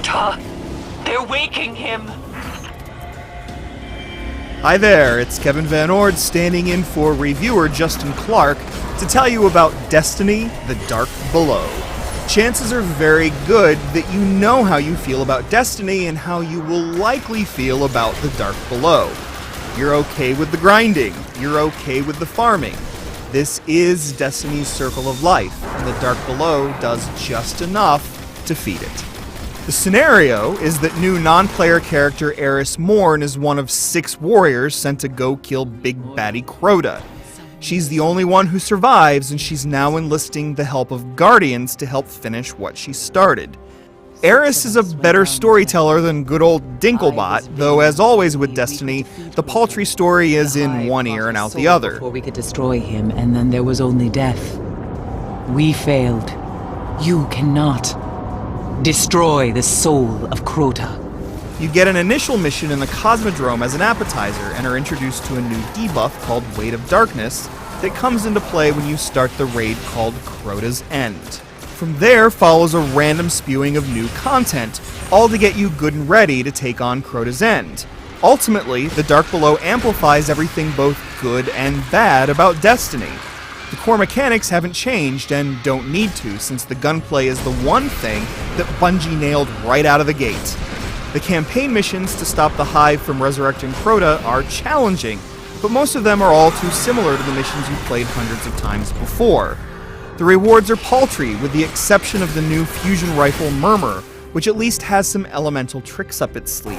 Crota! They're waking him! Hi there, it's Kevin Van Ord standing in for reviewer Justin Clark to tell you about Destiny: The Dark Below. Chances are very good that you know how you feel about Destiny and how you will likely feel about The Dark Below. You're okay with the grinding, you're okay with the farming. This is Destiny's circle of life, and The Dark Below does just enough to feed it. The scenario is that new non-player character Eris Morn is one of 6 warriors sent to go kill Big Baddie Crota. She's the only one who survives, and she's now enlisting the help of Guardians to help finish what she started. Eris is a better storyteller than good old Dinklebot, though as always with Destiny, the paltry story is in one ear and out the other. Before we could destroy him, and then there was only death. We failed. You cannot destroy the soul of Crota. You get an initial mission in the Cosmodrome as an appetizer and are introduced to a new debuff called Weight of Darkness that comes into play when you start the raid called Crota's End. From there follows a random spewing of new content, all to get you good and ready to take on Crota's End. Ultimately, The Dark Below amplifies everything both good and bad about Destiny. The core mechanics haven't changed and don't need to, since the gunplay is the one thing that Bungie nailed right out of the gate. The campaign missions to stop the Hive from resurrecting Crota are challenging, but most of them are all too similar to the missions you've played hundreds of times before. The rewards are paltry, with the exception of the new fusion rifle Murmur, which at least has some elemental tricks up its sleeve.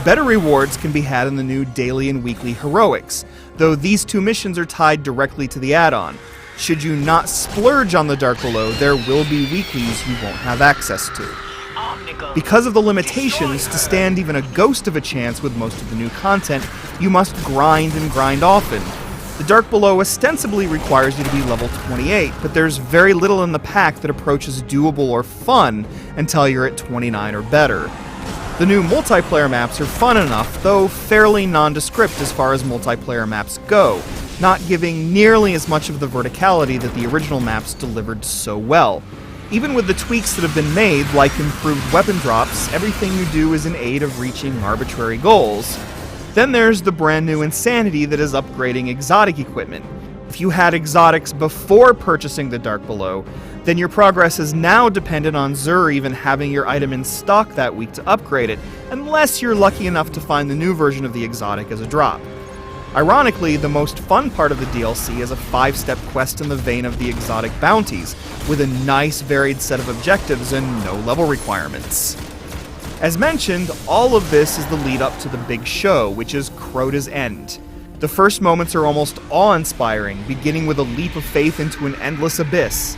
Better rewards can be had in the new daily and weekly heroics, though these 2 missions are tied directly to the add-on. Should you not splurge on The Dark Below, there will be weeklies you won't have access to. Because of the limitations, to stand even a ghost of a chance with most of the new content, you must grind and grind often. The Dark Below ostensibly requires you to be level 28, but there's very little in the pack that approaches doable or fun until you're at 29 or better. The new multiplayer maps are fun enough, though fairly nondescript as far as multiplayer maps go, not giving nearly as much of the verticality that the original maps delivered so well. Even with the tweaks that have been made, like improved weapon drops, everything you do is in aid of reaching arbitrary goals. Then there's the brand new insanity that is upgrading exotic equipment. If you had exotics before purchasing The Dark Below, then your progress is now dependent on Xur even having your item in stock that week to upgrade it, unless you're lucky enough to find the new version of the exotic as a drop. Ironically, the most fun part of the DLC is a 5-step quest in the vein of the exotic bounties, with a nice varied set of objectives and no level requirements. As mentioned, all of this is the lead up to the big show, which is Crota's End. The first moments are almost awe-inspiring, beginning with a leap of faith into an endless abyss.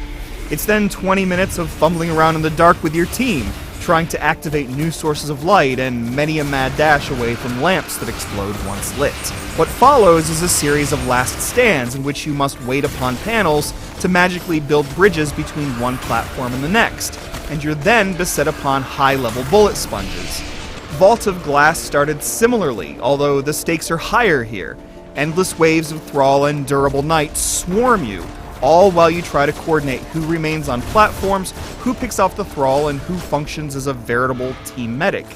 It's then 20 minutes of fumbling around in the dark with your team, trying to activate new sources of light and many a mad dash away from lamps that explode once lit. What follows is a series of last stands in which you must wait upon panels to magically build bridges between one platform and the next, and you're then beset upon high-level bullet sponges. Vault of Glass started similarly, although the stakes are higher here. Endless waves of Thrall and Durable Knight swarm you, all while you try to coordinate who remains on platforms, who picks off the Thrall, and who functions as a veritable team medic.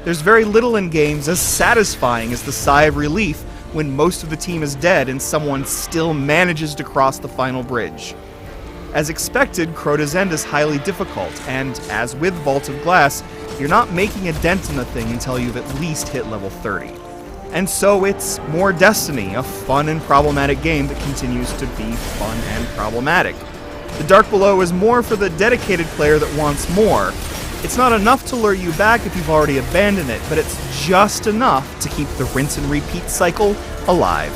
There's very little in games as satisfying as the sigh of relief when most of the team is dead and someone still manages to cross the final bridge. As expected, Crota's End is highly difficult, and as with Vault of Glass, you're not making a dent in the thing until you've at least hit level 30. And so it's more Destiny, a fun and problematic game that continues to be fun and problematic. The Dark Below is more for the dedicated player that wants more. It's not enough to lure you back if you've already abandoned it, but it's just enough to keep the rinse and repeat cycle alive.